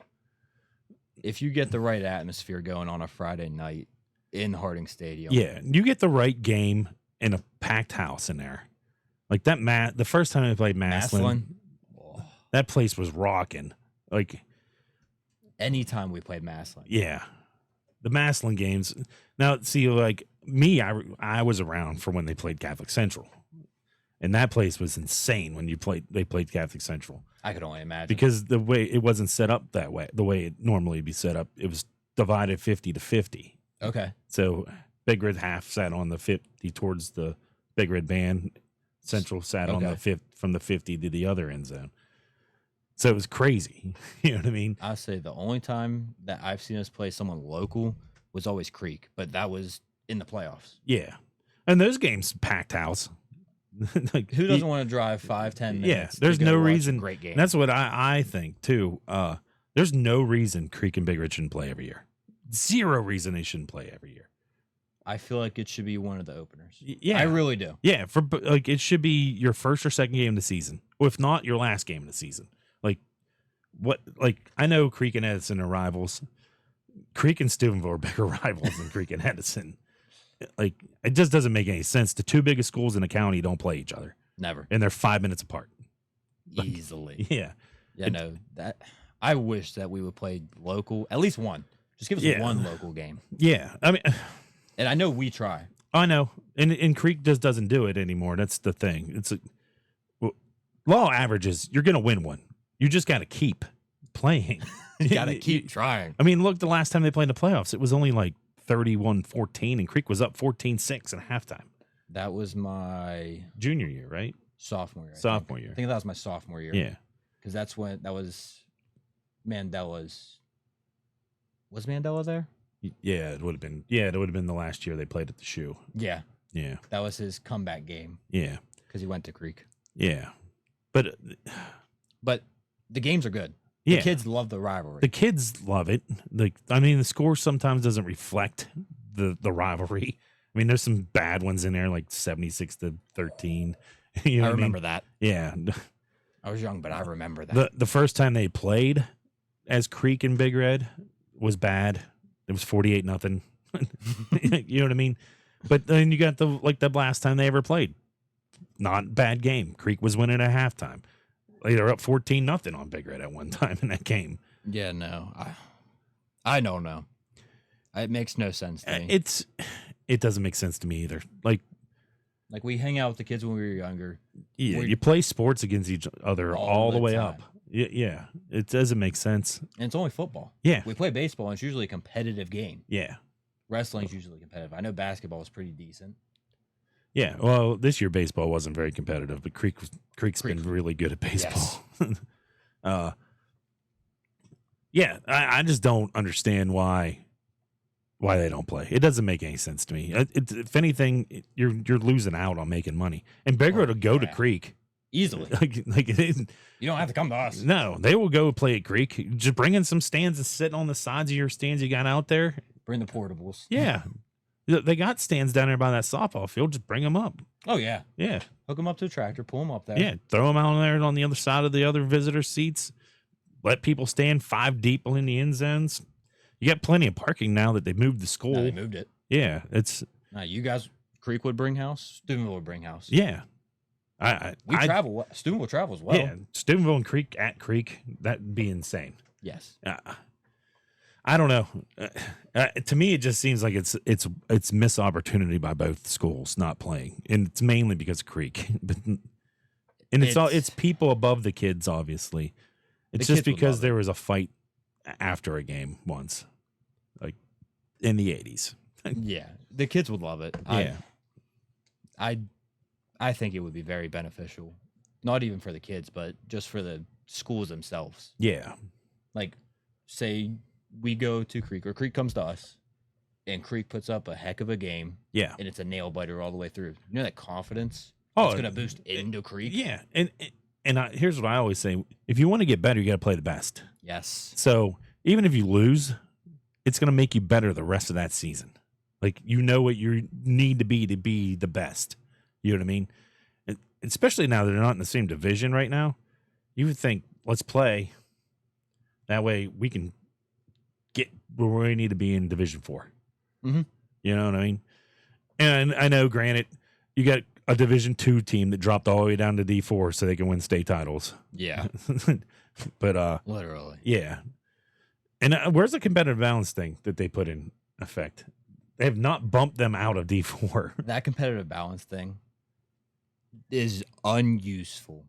if you get the right atmosphere going on a Friday night in Harding Stadium. Yeah, you get the right game in a packed house in there. Like that the first time I played Massillon. Oh. That place was rocking. Like Anytime we played Massillon. Yeah. The Massillon games. Now, see, like me, I was around for when they played Catholic Central. And that place was insane when they played Catholic Central. I could only imagine. Because the way it wasn't set up that way, the way it normally would be set up, it was divided 50-50. Okay. So Big Red half sat on the 50 towards the Big Red band. Central sat on the from the 50 to the other end zone. So it was crazy. You know what I mean? I'll say the only time that I've seen us play someone local was always Creek, but that was in the playoffs. Yeah. And those games, packed house. Like, who doesn't want to drive 5-10 minutes? Yeah, there's no reason. Great game. That's what I think, too. There's no reason Creek and Big Red shouldn't play every year. Zero reason they shouldn't play every year. I feel like it should be one of the openers. Yeah. I really do. Yeah, it should be your first or second game of the season. Or if not, your last game of the season. I know Creek and Edison are rivals. Creek and Steubenville are bigger rivals than Creek and Edison. Like, it just doesn't make any sense. The two biggest schools in the county don't play each other. Never. And they're 5 minutes apart. Easily. Yeah. Yeah, no. I wish that we would play local, at least one. Just give us one local game. Yeah. I mean, and I know we try. I know. And Creek just doesn't do it anymore. That's the thing. It's law averages, you're going to win one. You just got to keep playing. You got to keep trying. I mean, look, the last time they played in the playoffs, it was only like 31-14, and Creek was up 14-6 at halftime. That was my junior year, right? Sophomore year. Year. I think that was my sophomore year. Yeah. Because that was Mandela's. Was Mandela there? Yeah, it would have been. Yeah, it would have been the last year they played at the Shoe. Yeah. Yeah. That was his comeback game. Yeah. Because he went to Creek. Yeah. But the games are good. Yeah. The kids love the rivalry. The kids love it. The score sometimes doesn't reflect the rivalry. I mean, there's some bad ones in there, like 76-13. You know I remember that. Yeah. I was young, but I remember that. The first time they played as Creek and Big Red was bad. It was 48-0. You know what I mean? But then you got the last time they ever played. Not bad game. Creek was winning at halftime. They were up 14-0 on Big Red at one time in that game. Yeah, no. I don't know. It makes no sense to me. It doesn't make sense to me either. Like we hang out with the kids when we were younger. Yeah, you play sports against each other all the way time. up. Yeah, it doesn't make sense. And it's only football. Yeah. We play baseball, and it's usually a competitive game. Yeah. Wrestling's usually competitive. I know basketball is pretty decent. Yeah, well, this year baseball wasn't very competitive, but Creek's been really good at baseball. Yes. Yeah, I just don't understand why they don't play. It doesn't make any sense to me. If anything, you're losing out on making money. And Big Red will go to Creek easily. You don't have to come to us. No, they will go play at Creek. Just bring in some stands and sit on the sides of your stands you got out there. Bring the portables. Yeah. They got stands down there by that softball field. Just bring them up. Oh, yeah. Yeah. Hook them up to a tractor. Pull them up there. Yeah. Throw them out there on the other side of the other visitor seats. Let people stand 5 deep in the end zones. You got plenty of parking now that they moved the school. No, they moved it. Yeah. It's. You guys, Creek would bring house. Steubenville would bring house. Yeah. We travel. Steubenville travels well. Yeah. Steubenville and Creek at Creek. That'd be insane. Yes. I don't know. To me, it just seems like it's missed opportunity by both schools not playing, and it's mainly because of Creek. And it's people above the kids, obviously. It's just because there was a fight after a game once, like in the 80s. Yeah, the kids would love it. Yeah, I think it would be very beneficial, not even for the kids, but just for the schools themselves. Yeah, like say we go to Creek or Creek comes to us and Creek puts up a heck of a game. Yeah. And it's a nail biter all the way through. You know that confidence? Oh, it's going to boost into Creek. Yeah. And here's what I always say: if you want to get better, you got to play the best. Yes. So even if you lose, it's going to make you better the rest of that season. Like, you know what you need to be the best. You know what I mean? And especially now that they're not in the same division right now, you would think, let's play. That way we can get where we need to be in Division 4. Mm-hmm. You know what I mean? And I know, granted, you got a Division 2 team that dropped all the way down to D4 so they can win state titles. Yeah. But Literally. yeah. And where's the competitive balance thing that they put in effect? They have not bumped them out of D4. That competitive balance thing is unuseful.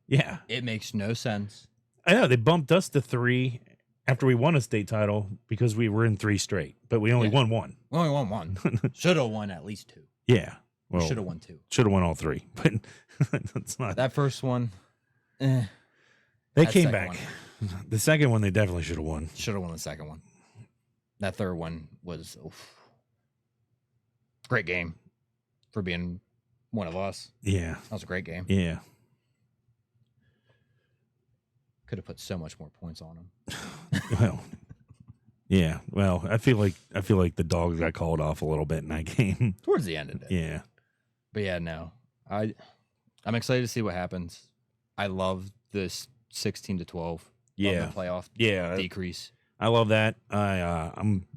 Yeah. It makes no sense. I know. They bumped us to 3 after we won a state title because we were in 3 straight, but we only won 1. We only won 1. Should have won at least 2. Yeah. Well, should have won 2. Should have won all 3, but that's not. That first one, They that came second back. one. The second one, they definitely should have won. Should have won the second one. That third one was great game for being one of us. Yeah. That was a great game. Yeah. Could have put so much more points on them. Well, yeah. Well, I feel like the dogs got called off a little bit in that game. Towards the end of it. Yeah. But yeah, no. I'm excited to see what happens. I love this 16 to 12. Yeah. Love the playoff decrease. I love that. I'm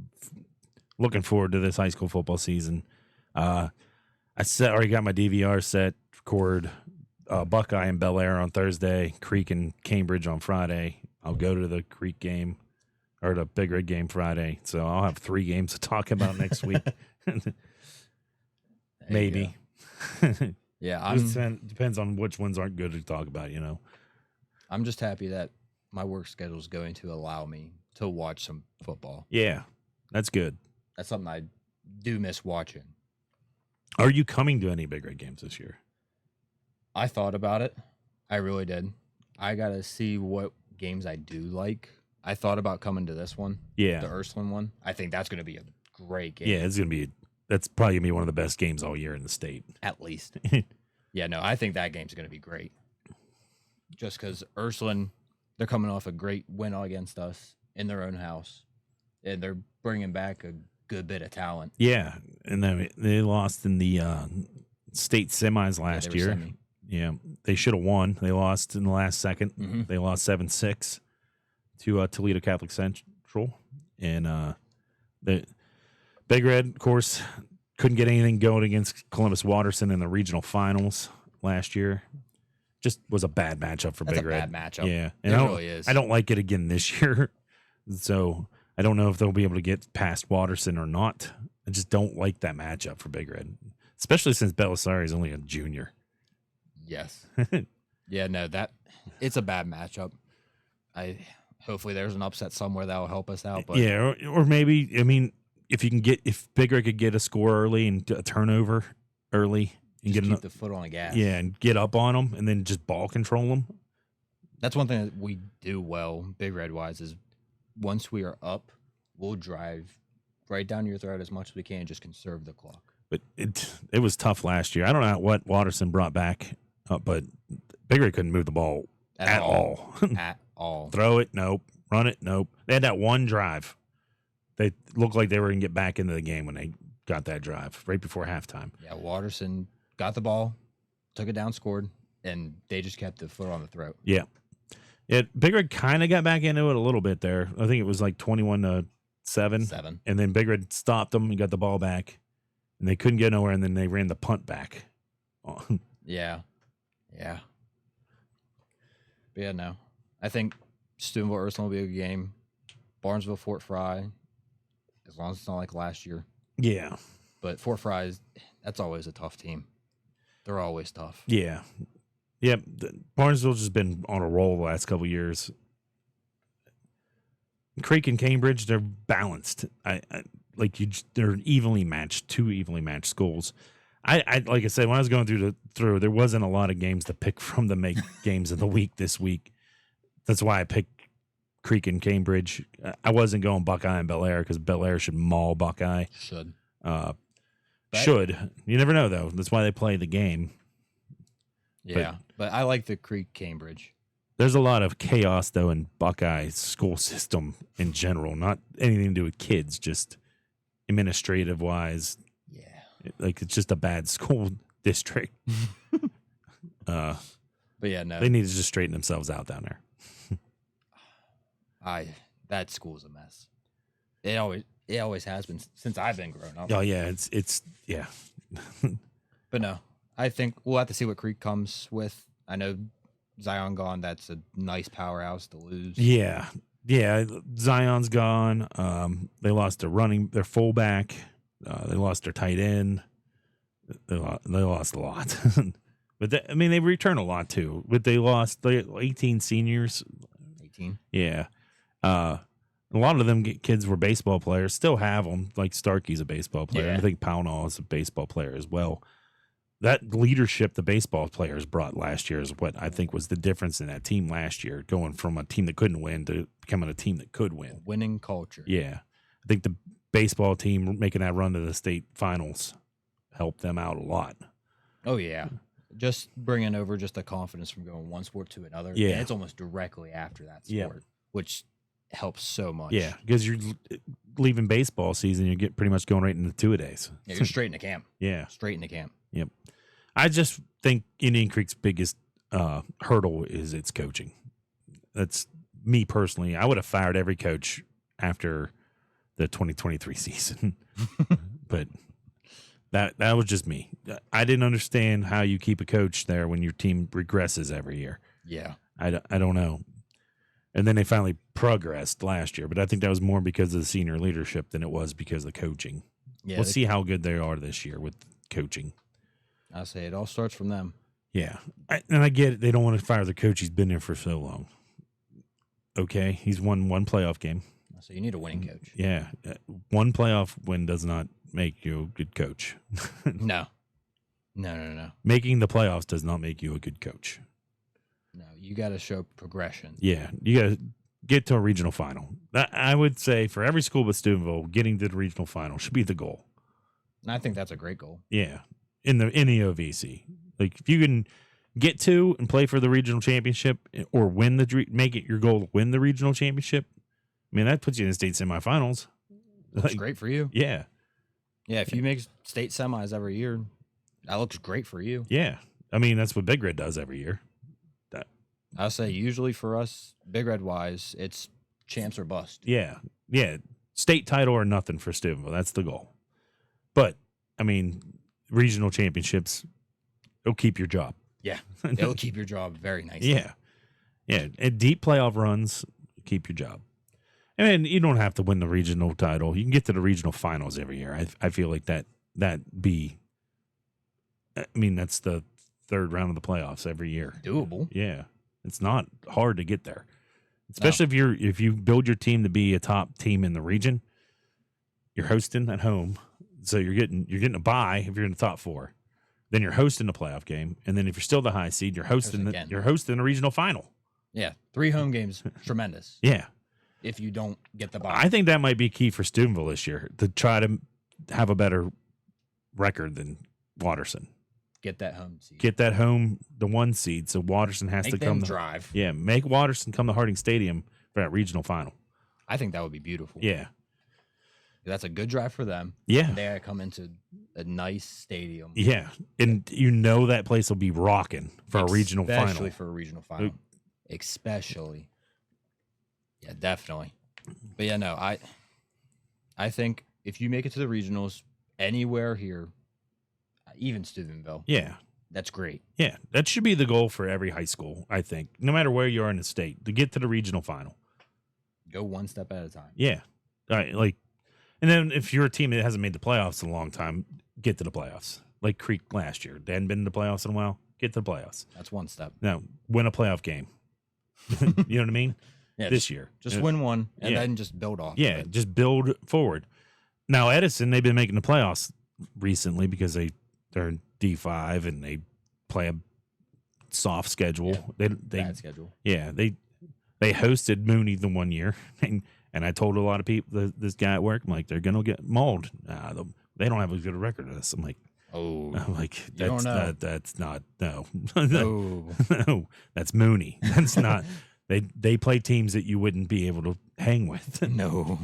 looking forward to this high school football season. I already got my DVR set, record Buckeye and Bel Air on Thursday, Creek and Cambridge on Friday. I'll go to the Creek game or the Big Red game Friday. So I'll have 3 games to talk about next week. Maybe. Yeah, depends on which ones aren't good to talk about, you know. I'm just happy that my work schedule is going to allow me to watch some football. Yeah, that's good. That's something I do miss watching. Are you coming to any Big Red games this year? I thought about it. I really did. I got to see what games I do like. I thought about coming to this one. Yeah. The Ursuline one. I think that's going to be a great game. Yeah, that's probably going to be one of the best games all year in the state. At least. Yeah, no, I think that game's going to be great. Just because Ursuline, they're coming off a great win against us in their own house. And they're bringing back a good bit of talent. Yeah, and then they lost in the state semis last year. Semi. Yeah, they should have won. They lost in the last second. Mm-hmm. They lost 7-6 to Toledo Catholic Central. And the Big Red, of course, couldn't get anything going against Columbus Watterson in the regional finals last year. Just was a bad matchup for That's Big Red. a bad matchup. Yeah, and it really is. I don't like it again this year. So I don't know if they'll be able to get past Watterson or not. I just don't like that matchup for Big Red, especially since Belisari is only a junior. Yes. Yeah, no, it's a bad matchup. Hopefully there's an upset somewhere that will help us out. But yeah, or maybe, I mean, if Big Red could get a score early and a turnover early and keep the foot on the gas. Yeah, and get up on them and then just ball control them. That's one thing that we do well, Big Red wise, is once we are up, we'll drive right down your throat as much as we can, just conserve the clock. But it was tough last year. I don't know what Watterson brought back, but Big Red couldn't move the ball at all. At all. Throw it, nope. Run it, nope. They had that one drive. They looked like they were going to get back into the game when they got that drive right before halftime. Yeah, Watterson got the ball, took it down, scored, and they just kept the foot on the throat. Yeah. Big Red kind of got back into it a little bit there. I think it was like 21-7. And then Big Red stopped them and got the ball back. And they couldn't get nowhere, and then they ran the punt back. Yeah. Yeah. But yeah, no. I think Steubenville Ursuline will be a good game. Barnesville, Fort Frye, as long as it's not like last year. Yeah. But Fort Frye, that's always a tough team. They're always tough. Yeah. Yep. Barnesville's just been on a roll the last couple of years. Creek and Cambridge, they're balanced. They're evenly matched, 2 evenly matched schools. I like I said, when I was going through, there wasn't a lot of games to pick from to make games of the week this week. That's why I picked Creek and Cambridge. I wasn't going Buckeye and Bel Air because Bel Air should maul Buckeye. Should. Should. You never know, though. That's why they play the game. Yeah. But I like the Creek Cambridge. There's a lot of chaos, though, in Buckeye school system in general. Not anything to do with kids, just administrative-wise. Yeah. Like, it's just a bad school district. But yeah, no. They need to just straighten themselves out down there. That school's a mess. It always has been since I've been growing up. Oh, yeah, it's yeah. But no, I think we'll have to see what Creek comes with. I know Zion gone. That's a nice powerhouse to lose. Yeah. Zion's gone. They lost their fullback. They lost their tight end. They lost a lot. But they return a lot too. But they lost 18 seniors. 18. Yeah. A lot of them kids were baseball players. Still have them. Like Starkey's a baseball player. Yeah. I think Pownall is a baseball player as well. That leadership the baseball players brought last year is what I think was the difference in that team last year, going from a team that couldn't win to becoming a team that could win. Winning culture. Yeah. I think the baseball team making that run to the state finals helped them out a lot. Oh, yeah. Just bringing over just the confidence from going one sport to another. Yeah. And it's almost directly after that sport, which helps so much. Yeah, because you're leaving baseball season, you get pretty much going right into two-a-days. Yeah, you're straight into camp. Yeah. Straight into camp. Yep. I just think Indian Creek's biggest hurdle is its coaching. That's me personally. I would have fired every coach after the 2023 season. But that was just me. I didn't understand how you keep a coach there when your team regresses every year. Yeah. I don't know. And then they finally progressed last year, but I think that was more because of the senior leadership than it was because of the coaching. Yeah. We'll see how good they are this year with coaching. I say it all starts from them. Yeah. And I get it. They don't want to fire the coach. He's been there for so long. Okay. He's won one playoff game. So you need a winning coach. Yeah. One playoff win does not make you a good coach. No. Making the playoffs does not make you a good coach. No, you got to show progression. Yeah. You got to get to a regional final. I would say for every school but Steubenville, getting to the regional final should be the goal. And I think that's a great goal. Yeah. In the OVC. Like, if you can get to and play for the regional championship or make it your goal to win the regional championship, I mean, that puts you in the state semifinals. Looks great for you. Yeah. Yeah, if you make state semis every year, that looks great for you. Yeah. I mean, that's what Big Red does every year. I'll say usually for us, Big Red wise, it's champs or bust. Yeah. Yeah. State title or nothing for Steubenville. That's the goal. But, I mean, regional championships, it'll keep your job. Yeah. It'll keep your job very nicely. Yeah. Yeah. And deep playoff runs keep your job. And you don't have to win the regional title. You can get to the regional finals every year. I feel like that's the third round of the playoffs every year. Doable. Yeah. It's not hard to get there. Especially if you build your team to be a top team in the region. You're hosting at home. So you're getting a bye if you're in the top four. Then you're hosting a playoff game. And then if you're still the high seed, you're hosting a regional final. Yeah. 3 home games, tremendous. Yeah. If you don't get the bye. I think that might be key for Steubenville this year to try to have a better record than Watterson. Get that home seed. Get that home, the 1 seed. So Watterson has to come drive. Yeah, make Watterson come to Harding Stadium for that regional final. I think that would be beautiful. Yeah. That's a good drive for them. Yeah. And they come into a nice stadium. Yeah. And that place will be rocking for a regional final. Especially for a regional final. Especially. Yeah, definitely. But yeah, no, I think if you make it to the regionals anywhere here, even Steubenville. Yeah. That's great. Yeah. That should be the goal for every high school, I think. No matter where you are in the state, to get to the regional final. Go one step at a time. Yeah. And then if you're a team that hasn't made the playoffs in a long time, get to the playoffs. Like Creek last year. They hadn't been in the playoffs in a while. Get to the playoffs. That's one step. Now, win a playoff game. You know what I mean? Yeah, this year. Just win one and then just build off. Yeah, just build forward. Now, Edison, they've been making the playoffs recently because they're in D5 and they play a soft schedule. Yeah, bad schedule. Yeah, they hosted Mooney the 1 year, and I told a lot of people, this guy at work, I'm like, they're going to get mauled. They don't have a good record of this. I'm like, Oh, I'm like, you don't know. that's not no. Oh, No, that's Mooney. That's not. They play teams that you wouldn't be able to hang with. no.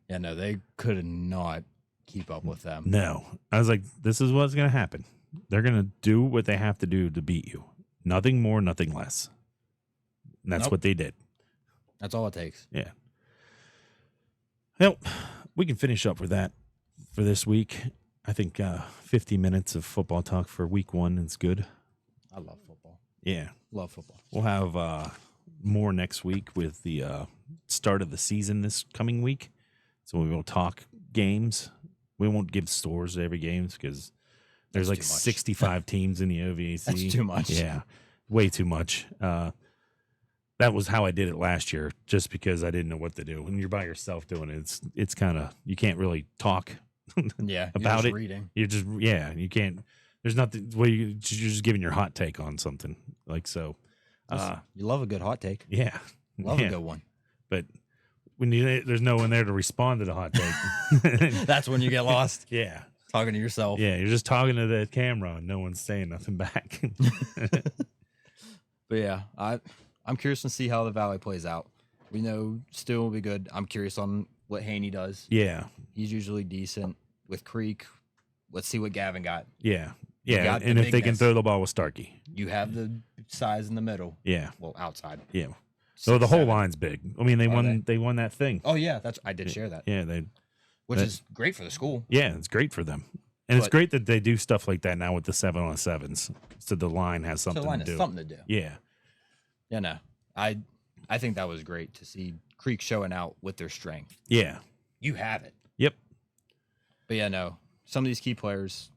Yeah, no, they could not keep up with them. No, I was like, this is what's going to happen. They're going to do what they have to do to beat you. Nothing more, nothing less. And that's Nope. what they did. That's all it takes. Yeah. Well, we can finish up with that for this week. I think 50 minutes of football talk for week 1 is good. I love football. Yeah. Love football. We'll have more next week with the start of the season this coming week. So we will talk games. We won't give scores to every game because there's That's like too much. 65 teams in the OVAC. That's too much. Yeah, way too much. That was how I did it last year, just because I didn't know what to do. When you're by yourself doing it, it's kind of, you can't really talk Yeah, about you're it. just reading. You're just, you can't. There's nothing. Well, you're just giving your hot take on something, like so. You love a good hot take. Yeah, Love yeah. a good one. But when there's no one there to respond to the hot take. That's when you get lost Yeah, talking to yourself. yeah. You're just talking to the camera and no one's saying nothing back. But yeah, I'm curious to see how the Valley plays out. We know Stu will be good. I'm curious on what Haney does. Yeah, He's usually decent with Creek. Let's see what Gavin got. yeah, You yeah. got the And if they can bigness. throw the ball with Starkey, You have the size in the middle. yeah, Well, outside. yeah. So the whole 6'7". line's big. I mean, they won that thing. Oh yeah, I did share that, Yeah, which that- is great for the school. yeah, it's great for them. And it's But- great that they do stuff like that now with the 7-on-7s. So the line has So something the line to has do. something to do. Yeah. Yeah, no, I think that was great to see Creek showing out with their strength. Yeah. You have it. Yep. But yeah, no, some of these key players,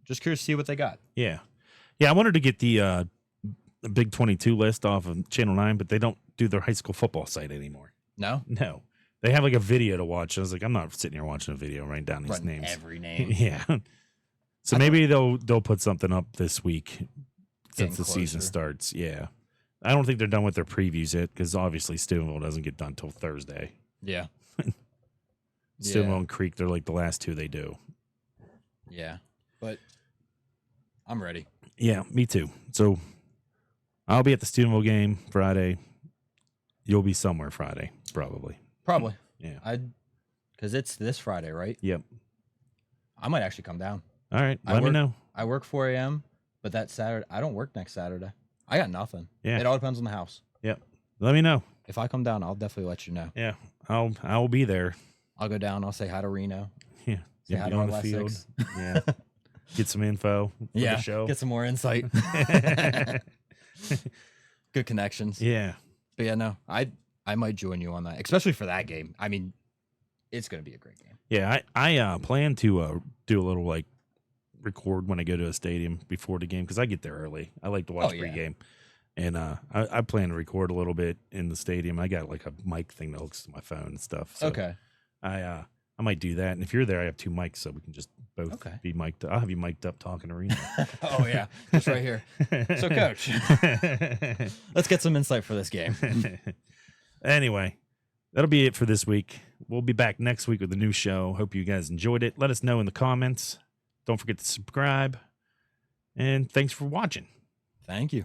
just curious to see what they got. Yeah. Yeah, I wanted to get the Big 22 list off of Channel 9, but they don't do their high school football site anymore. No, No. They have like a video to watch. I was like, I'm not sitting here watching a video, writing down these Running names. every name. Yeah. So I maybe they'll put something up this week Getting since the season closer. starts. Yeah. I don't think they're done with their previews yet because obviously Steubenville doesn't get done till Thursday. Yeah. Steubenville and Creek, they're like the last two they do. Yeah, but I'm ready. Yeah, me too. So I'll be at the Steubenville game Friday. You'll be somewhere Friday, probably. Probably. Yeah. Because it's this Friday, right? Yep. I might actually come down. All right. I Let me work- know. I work 4 a.m., but that Saturday, I don't work next Saturday. I got nothing. Yeah. It all depends on the house. Yep. Let me know. If I come down, I'll definitely let you know. Yeah. I'll be there. I'll go down. I'll say hi to Reno. Yeah. Say You'll hi be to on our the last field. six. Yeah. Get some info for Yeah. the show. Get some more insight. Good connections. Yeah. But yeah, no, I might join you on that, especially for that game. I mean, it's going to be a great game. Yeah. I plan to do a little like record when I go to a stadium before the game because I get there early. I like to watch Oh, yeah. pregame. And I plan to record a little bit in the stadium. I got like a mic thing that hooks to my phone and stuff. So Okay. I might do that. And if you're there, I have 2 mics, so we can just both Okay. be mic'd. I'll have you mic'd up talking to Reno. Oh, yeah. Just right here. So, Coach, let's get some insight for this game. Anyway, that'll be it for this week. We'll be back next week with a new show. Hope you guys enjoyed it. Let us know in the comments. Don't forget to subscribe. And thanks for watching. Thank you.